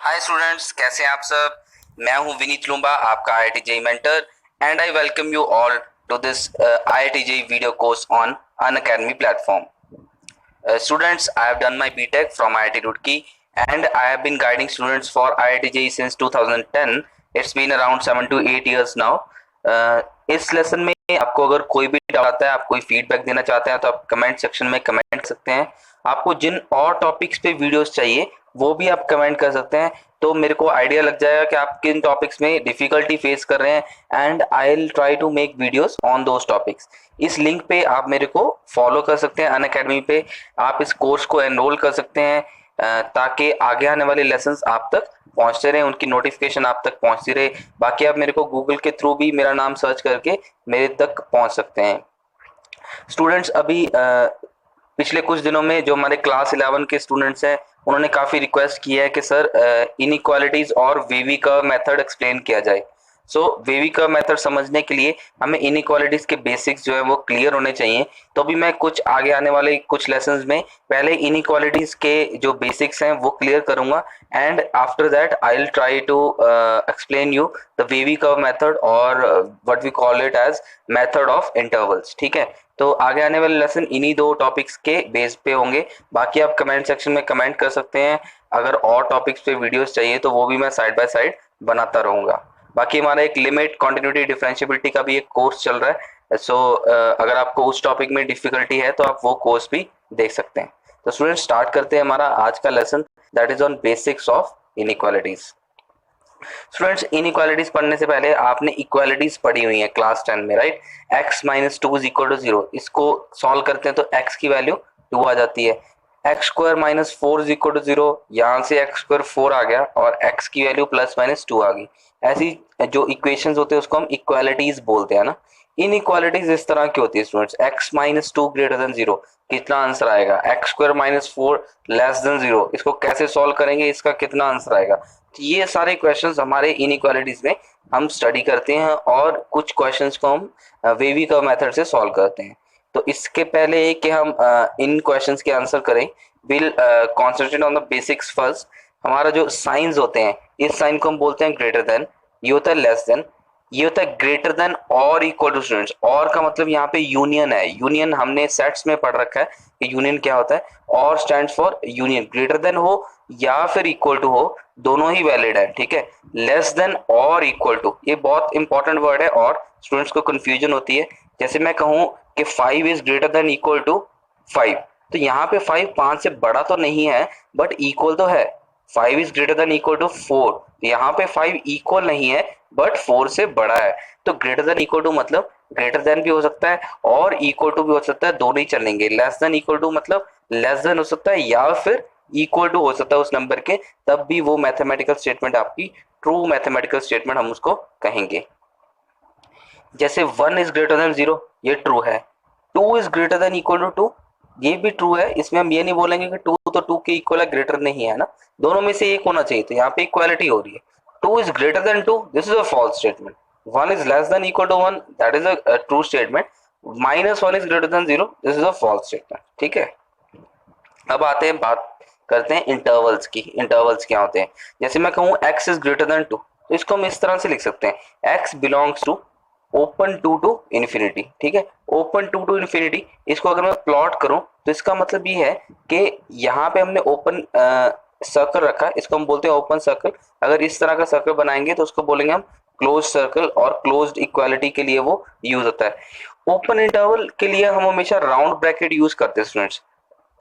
Hi students, कैसे हैं आप सब। मैं हूं विनीत लुम्बा, आपका IIT JEE mentor, and I welcome you all to this IIT JEE video course on Unacademy platform. Students, I have done my BTech from IIT Roorkee and I have been guiding students for IIT JEE since 2010. It's been around 7 to 8 years now. इस lesson में आपको अगर कोई भी doubt आता है, आप कोई फीडबैक देना चाहते हैं तो आप कमेंट सेक्शन में कमेंट कर सकते हैं. आपको जिन और टॉपिक्स पे वीडियोस चाहिए वो भी आप कमेंट कर सकते हैं, तो मेरे को आइडिया लग जाएगा कि आप किन टॉपिक्स में डिफिकल्टी फेस कर रहे हैं and I will try to make videos on those topics. इस लिंक पे आप मेरे को फॉलो कर सकते हैं अनअकैडमी पे. आप इस कोर्स को एनरोल कर सकते हैं ताकि आगे आने वाले लेसन्स आप तक पहुंचते रहे, उनकी नोटिफिकेशन आप तक पहुंचती रहे. बाकी आप मेरे को गूगल के थ्रू भी मेरा नाम सर्च करके मेरे तक पहुंच सकते हैं. स्टूडेंट्स, अभी पिछले कुछ दिनों में जो हमारे क्लास 11 के स्टूडेंट्स हैं उन्होंने काफ़ी रिक्वेस्ट की है कि सर इनइक्वालिटीज़ और वेवी कर्व मेथड एक्सप्लेन किया जाए. सो वेवी कर्व मेथड समझने के लिए हमें इनइक्वालिटीज़ के बेसिक्स जो है वो क्लियर होने चाहिए. तो अभी मैं कुछ आगे आने वाले कुछ लेसन्स में पहले इनइक्वालिटीज़ के जो बेसिक्स हैं वो क्लियर करूँगा and after that I will try to explain you the wavy curve method और what we call it as method of intervals. ठीक है, तो आगे आने वाले लेसन इन्हीं दो टॉपिक्स के बेस पे होंगे. बाकी आप कमेंट सेक्शन में कमेंट कर सकते हैं. अगर और टॉपिक्स पे वीडियोस चाहिए तो वो भी मैं साइड बाय साइड बनाता रहूँगा. बाकी हमारा एक लिमिट कॉन्टिन्यूटी डिफरेंशिएबिलिटी का भी एक कोर्स चल रहा है. सो अगर आपको उस टॉपिक में डिफिकल्टी है तो आप वो कोर्स भी देख सकते हैं. तो स्टूडेंट, स्टार्ट करते हैं हमारा आज का lesson, that is on basics of inequalities. Students, inequalities पढ़ने से पहले आपने इक्वालिटीज पढ़ी हुई है क्लास 10 में, right. x minus two is equal to 0. इसको सॉल्व करते हैं तो x की वैल्यू 2 आ जाती है. X square minus 4 is equal to 0. यहाँ से एक्स स्क्वायर 4 आ गया और x की वैल्यू प्लस माइनस 2 आ गई. ऐसी जो इक्वेशंस होते हैं उसको हम इक्वालिटीज बोलते हैं ना. इनइक्वालिटीज इस तरह की होती है students. x minus to greater than 0, कितना आंसर आएगा. X square minus 4 less than 0, इसको कैसे सॉल्व करेंगे, इसका कितना आंसर आएगा. तो ये सारे क्वेश्चंस हमारे इनइक्वालिटीज में हम स्टडी करते हैं और कुछ क्वेश्चंस को हम वेवी कर्व मेथड से सॉल्व करते हैं. तो इसके पहले कि हम इन क्वेश्चंस के आंसर करें, will concentrate on the basics first. हमारा जो साइंस होते हैं, इस साइन को हम बोलते हैं ग्रेटर देन, ये होता है लेस देन, ये होता है ग्रेटर देन और इक्वल टू. स्टूडेंट्स, और का मतलब यहाँ पे यूनियन है. यूनियन हमने सेट्स में पढ़ रखा है कि यूनियन क्या होता है. और stands for union. Greater than हो या फिर इक्वल टू हो, दोनों ही वैलिड है. ठीक है, लेस देन और इक्वल टू, ये बहुत इंपॉर्टेंट वर्ड है और स्टूडेंट्स को कंफ्यूजन होती है. जैसे मैं कहूँ कि 5 is greater than equal to 5, तो यहाँ पे 5 5 से बड़ा तो नहीं है बट इक्वल तो है. 5 is greater than equal to 4, यहाँ पे 5 इक्वल नहीं है बट 4 से बड़ा है. तो ग्रेटर देन इक्वल टू मतलब ग्रेटर देन भी हो सकता है और इक्वल टू भी हो सकता है, दोनों ही चलेंगे. लेस देन इक्वल टू मतलब लेस देन हो सकता है या फिर इक्वल टू हो सकता है उस नंबर के, तब भी वो मैथमेटिकल स्टेटमेंट आपकी ट्रू मैथमेटिकल स्टेटमेंट हम उसको कहेंगे. जैसे 1 इज ग्रेटर देन 0, ये ट्रू है. 2 is greater than equal to 2, ये भी ट्रू है. इसमें हम ये नहीं बोलेंगे कि 2 तो 2 के इक्वल है, ग्रेटर नहीं है ना, दोनों में से एक होना चाहिए. तो यहाँ पे इक्वालिटी हो रही है. 2 is greater than 2, this is a false statement. 1 is less than equal to 1, that is a true statement. Minus 1 is greater than 0, this is a false statement. ठीक है, अब आते हैं, बात करते हैं इंटरवल्स की. इंटरवल्स क्या होते हैं. जैसे मैं कहूँ x is greater than 2, तो इसको हम इस तरह से लिख सकते हैं, x belongs to open to infinity. ठीक है, ओपन टू इन्फिनिटी. इसको अगर मैं प्लॉट करूं तो इसका मतलब ये है कि यहाँ पे हमने ओपन सर्कल रखा है, इसको हम बोलते हैं ओपन सर्कल. अगर इस तरह का सर्कल बनाएंगे तो उसको बोलेंगे हम क्लोज सर्कल, और क्लोज्ड इक्वालिटी के लिए वो यूज होता है. ओपन इंटरवल के लिए हम हमेशा राउंड ब्रैकेट यूज करते हैं स्टूडेंट्स.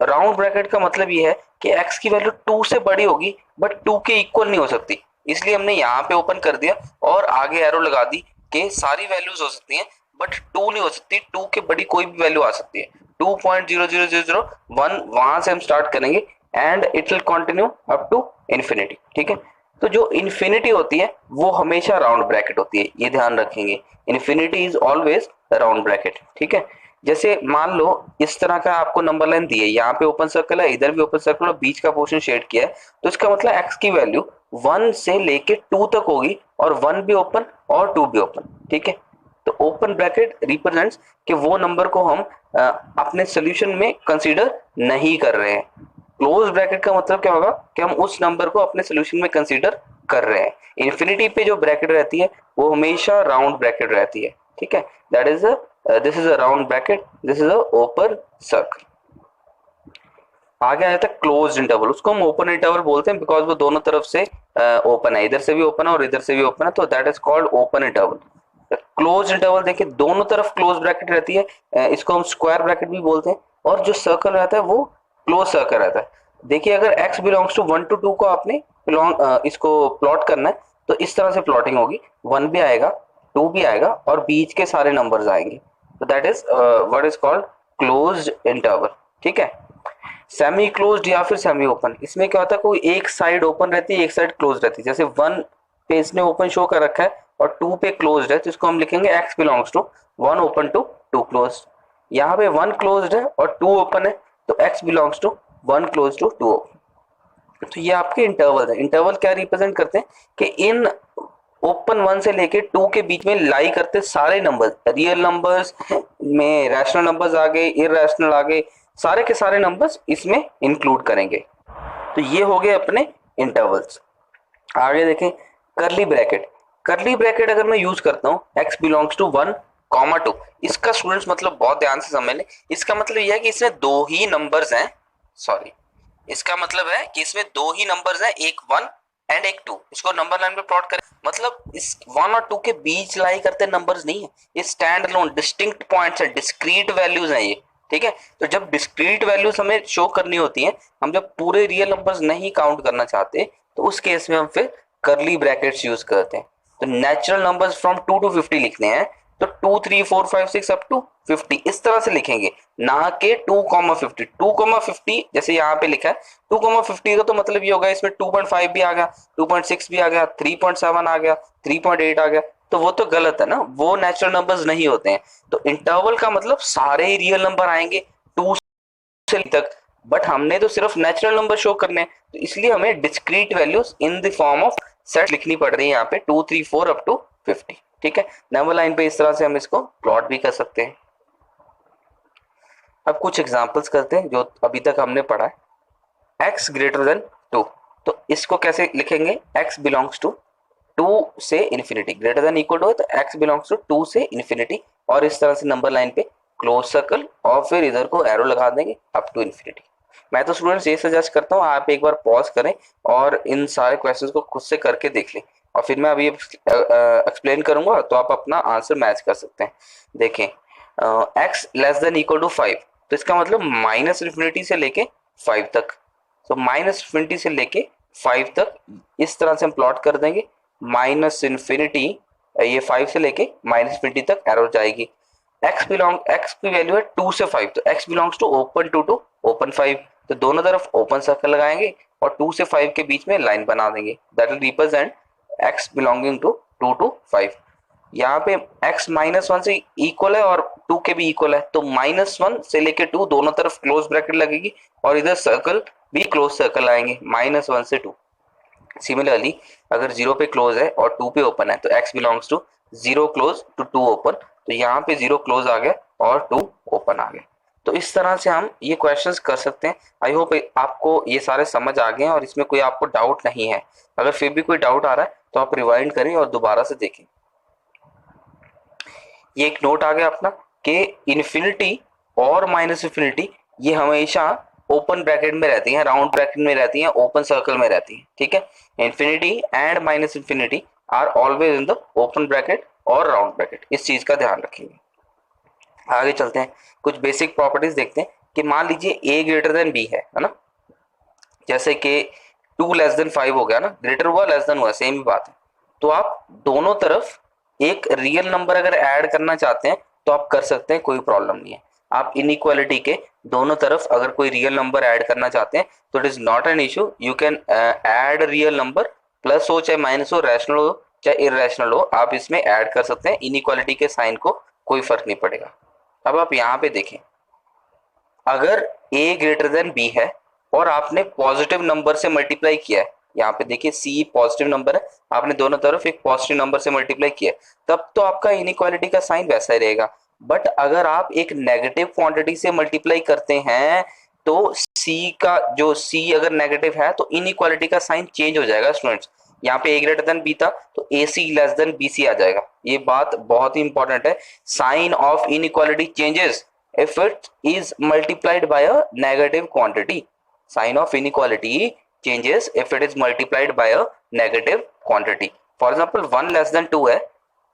राउंड ब्रैकेट का मतलब ये है कि x की वैल्यू 2 से बड़ी होगी बट 2 के इक्वल नहीं हो सकती, इसलिए हमने यहाँ पे ओपन कर दिया और आगे एरो लगा दी कि सारी वैल्यूज हो सकती हैं बट 2 नहीं हो सकती. 2 के बड़ी कोई भी वैल्यू आ सकती है. 2.00001 वहां से हम स्टार्ट करेंगे and it will continue up to infinity. ठीक है, तो जो इन्फिनिटी होती है वो हमेशा राउंड ब्रैकेट होती है, ये ध्यान रखेंगे. Infinity is always round bracket. ठीक है, जैसे मान लो इस तरह का आपको नंबर लाइन दी है, यहाँ पे ओपन सर्कल है, इधर भी ओपन सर्कल और बीच का पोर्शन शेड किया है, तो इसका मतलब x की वैल्यू 1 से लेके 2 तक होगी और 1 भी ओपन और 2 भी ओपन. ठीक है, तो ओपन ब्रैकेट रिप्रेजेंट्स कि वो नंबर को हम अपने सोल्यूशन में कंसीडर नहीं कर रहे हैं. क्लोज ब्रैकेट का मतलब क्या होगा कि हम उस नंबर को अपने सोल्यूशन में कंसीडर कर रहे हैं। इन्फिनिटी पे जो ब्रैकेट रहती है वो हमेशा राउंड ब्रैकेट रहती है, ठीक है। That is this is a round bracket, this is a open circle. आगे आ जाता है क्लोज्ड इंटरवल, उसको हम ओपन इंटरवल बोलते हैं बिकॉज वो दोनों तरफ से ओपन है, इधर से भी ओपन है और इधर से भी ओपन है, तो that is called open interval. Close interval देखिए दोनों तरफ क्लोज ब्रैकेट रहती है, इसको हम स्क्वायर ब्रैकेट भी बोलते हैं, और जो सर्कल रहता है वो क्लोज सर्कल रहता है। देखिए अगर x बिलोंग्स टू 1 to 2 को आपने इसको प्लॉट करना है तो इस तरह से प्लॉटिंग होगी, 1 भी आएगा, 2 भी आएगा और बीच के सारे नंबर्स आएंगे, तो that is what is called closed interval, ठीक है। सेमी क्लोज्ड या फिर सेमी ओपन, इसमें क्या होता है कोई एक साइड ओपन रहती है एक साइड क्लोज रहती है, जैसे 1 पे इसने ओपन शो कर रखा है और 2 पे क्लोज्ड है, तो इसको हम लिखेंगे x belongs to 1 open to 2 closed. यहाँ पे 1 क्लोज्ड है और 2 ओपन है, तो x belongs to 1 close to 2 open. तो ये आपके इंटरवल है। इंटरवल क्या रिप्रेजेंट करते हैं कि इन ओपन 1 से लेके 2 के बीच में लाई करते सारे नंबर्स, रियल नंबर्स में रैशनल नंबर्स आ गए, इरैशनल आ गए, सारे के सारे नंबर्स इसमें इंक्लूड करेंगे। तो ये हो गए अपने इंटरवल्स। आगे देखें करली ब्रैकेट। करली ब्रैकेट अगर मैं यूज करता हूं x बिलोंग्स टू 1 कॉमा 2, इसका स्टूडेंट्स मतलब बहुत ध्यान से समझ लें, इसका मतलब यह है कि इसमें दो ही नंबर्स हैं, सॉरी, इसका मतलब है कि इसमें दो ही नंबर्स हैं, एक 1 एंड एक 2। इसको नंबर लाइन पे प्लॉट करें, मतलब इस 1 और 2 के बीच लाई करते नंबर्स नहीं है, ये स्टैंड अलोन डिस्टिंक्ट पॉइंट्स है, डिस्क्रीट वैल्यूज हैं ये, ठीक है। तो जब डिस्क्रीट वैल्यूज हमें शो करनी होती हैं, हम जब पूरे रियल नंबर्स नहीं काउंट करना चाहते, तो उस केस में हम फिर करली ब्रैकेट्स यूज करते हैं। तो नेचुरल नंबर्स फ्रॉम 2 to 50 लिखने हैं तो 2 3 4 5 6 अप टू 50 इस तरह से लिखेंगे, ना कि 2,50। 2,50 जैसे यहाँ पे लिखा है 2,50 का तो मतलब ये होगा इसमें 2.5 भी आ गया, 2.6 भी आ गया, 3.7 आ गया, 3.8 आ गया, तो वो तो गलत है ना, वो नेचुरल नंबर्स नहीं होते हैं। तो इंटरवल का मतलब सारे ही रियल नंबर आएंगे 2 से तक, बट हमने तो सिर्फ नेचुरल नंबर शो करने हैं, तो इसलिए हमें discrete values in the form of set लिखनी पड़ रही है यहाँ पे 2 3 4 अप टू 50, ठीक है। नंबर लाइन पे इस तरह से हम इसको प्लॉट भी कर सकते हैं। अब कुछ एग्जांपल्स करते हैं जो अभी तक हमने पढ़ा है। x ग्रेटर देन 2, तो इसको कैसे लिखेंगे, x बिलोंग्स टू 2 से infinity, greater than equal to, तो x बिलोंग्स टू 2 से इन्फिनिटी, और इस तरह से नंबर लाइन पे क्लोज सर्कल और फिर इधर को एरो लगा देंगे अप टू इन्फिनिटी। मैं तो स्टूडेंट्स ये सजेस्ट करता हूँ आप एक बार पॉज करें और इन सारे क्वेश्चंस को खुद से करके देख लें, और फिर मैं अभी एक्सप्लेन करूंगा तो आप अपना आंसर मैच कर सकते हैं। देखें x less than equal to 5, तो इसका मतलब माइनस इन्फिनिटी से लेके 5 तक, तो माइनस इन्फिनिटी से लेके 5 तक इस तरह से हम प्लॉट कर देंगे। माइनस इन्फिनिटी, ये 5 से लेके माइनस इन्फिनिटी तक एरो जाएगी। x की वैल्यू है 2 से 5, तो x belongs to open 2 to open 5, तो दोनों तरफ ओपन सर्कल लगाएंगे और 2 से 5 के बीच में लाइन बना देंगे, that will represent x belonging to 2 to 5। यहाँ पे x -1 से इक्वल है और 2 के भी इक्वल है, तो -1 से लेके 2 दोनों तरफ क्लोज ब्रैकेट लगेगी और इधर सर्कल भी क्लोज सर्कल आएंगे -1 से 2। सिमिलरली अगर 0 पे क्लोज है और 2 पे ओपन है तो x belongs to 0 close to 2 open, तो यहाँ पे 0 क्लोज आ गया और 2 ओपन आ गया। तो इस तरह से हम ये क्वेश्चंस कर सकते हैं। आई होप आपको ये सारे समझ आ गए हैं और इसमें कोई आपको डाउट नहीं है। अगर फिर भी कोई डाउट आ रहा है तो आप रिवाइंड करें और दोबारा से देखें। ये एक नोट आ गया अपना कि इन्फिनिटी और माइनस इन्फिनिटी ये हमेशा ओपन ब्रैकेट में रहती हैं, राउंड ब्रैकेट में रहती हैं, ओपन सर्कल में रहती हैं, ठीक है। Infinity and minus infinity are always in the open bracket और राउंड ब्रैकेट, इस चीज का ध्यान रखेंगे। आगे चलते हैं, कुछ बेसिक प्रॉपर्टीज देखते हैं कि मान लीजिए a ग्रेटर देन b है ना, जैसे कि 2 लेस देन 5 हो गया ना, ग्रेटर हुआ लेस देन हुआ सेम ही बात है, तो आप दोनों तरफ एक रियल नंबर अगर ऐड करना चाहते हैं तो आप कर सकते हैं, कोई प्रॉब्लम नहीं है। आप इनइक्वालिटी के दोनों तरफ अगर कोई रियल नंबर ऐड करना चाहते हैं तो it is not an issue, you can add real number, plus हो चाहे माइनस हो, रैशनल हो चाहे इररेशनल हो, आप इसमें ऐड कर सकते हैं, इनइक्वालिटी के साइन को कोई फर्क नहीं पड़ेगा। अब आप यहाँ पे देखें, अगर a ग्रेटर देन b है और आपने पॉजिटिव नंबर से मल्टीप्लाई किया है, यहाँ पे देखिए c पॉजिटिव नंबर है, आपने दोनों तरफ एक पॉजिटिव नंबर से मल्टीप्लाई किया है, तब तो आपका इनइक्वालिटी का साइन वैसा ही रहेगा। बट अगर आप एक नेगेटिव क्वांटिटी से मल्टीप्लाई करते हैं तो सी का जो सी अगर नेगेटिव है तो इनइक्वालिटी का साइन चेंज हो जाएगा स्टूडेंट्स। यहाँ पे ए ग्रेटर देन बी था तो A C less than B C आ जाएगा। ये बात बहुत ही इंपॉर्टेंट है। Sign of inequality changes if it is multiplied by a negative quantity. Sign of inequality changes if it is multiplied by a negative quantity. For example 1 less than 2 है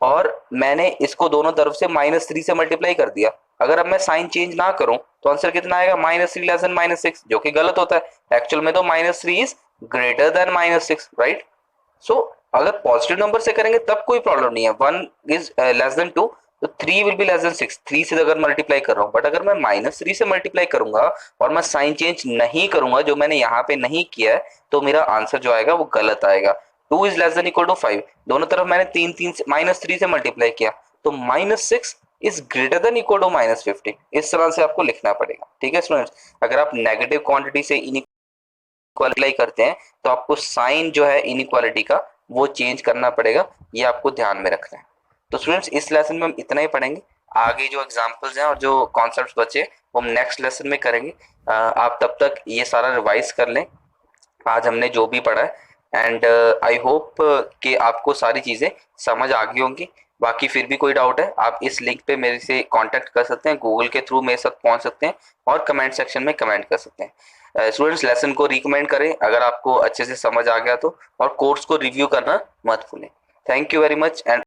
और मैंने इसको दोनों तरफ से -3 से मल्टीप्लाई कर दिया। अगर अब मैं साइन चेंज ना करूं तो आंसर कितना आएगा, -3 लेस देन -6, जो कि गलत होता है। एक्चुअल में तो -3 इज ग्रेटर देन -6, राइट। सो अगर पॉजिटिव नंबर से करेंगे तब कोई प्रॉब्लम नहीं है। 1 इज लेस देन 2 तो 3 विल बी लेस देन 6, 3 से अगर मल्टीप्लाई कर रहा हूं। बट अगर मैं -3 से मल्टीप्लाई करूंगा और मैं साइन चेंज नहीं करूंगा, जो मैंने यहाँ पे नहीं किया है, तो मेरा आंसर जो आएगा वो गलत आएगा। 2 is less than equal to 5, दोनों तरफ मैंने 3 से -3 से मल्टीप्लाई किया तो -6 is greater than equal to -15। इस तरह से आपको लिखना पड़ेगा, ठीक है स्टूडेंट्स। अगर आप नेगेटिव क्वांटिटी से इनइक्वालिटी करते हैं तो आपको साइन जो है इनइक्वालिटी का वो चेंज करना पड़ेगा, ये आपको ध्यान में रखना है। तो स्टूडेंट्स इस लेसन में हम इतना ही पढ़ेंगे। आगे जो एग्जांपल्स हैं और जो कॉन्सेप्ट्स बचे वो हम नेक्स्ट लेसन में करेंगे। आप तब तक ये सारा रिवाइज कर लें आज हमने जो भी पढ़ा है। एंड आई होप कि आपको सारी चीज़ें समझ आ गई होंगी। बाकी फिर भी कोई डाउट है आप इस लिंक पे मेरे से कांटेक्ट कर सकते हैं, गूगल के थ्रू मेरे साथ पहुंच सकते हैं और कमेंट सेक्शन में कमेंट कर सकते हैं। स्टूडेंट्स लेसन को रिकमेंड करें अगर आपको अच्छे से समझ आ गया तो, और कोर्स को रिव्यू करना मत भूलें। Thank you very much and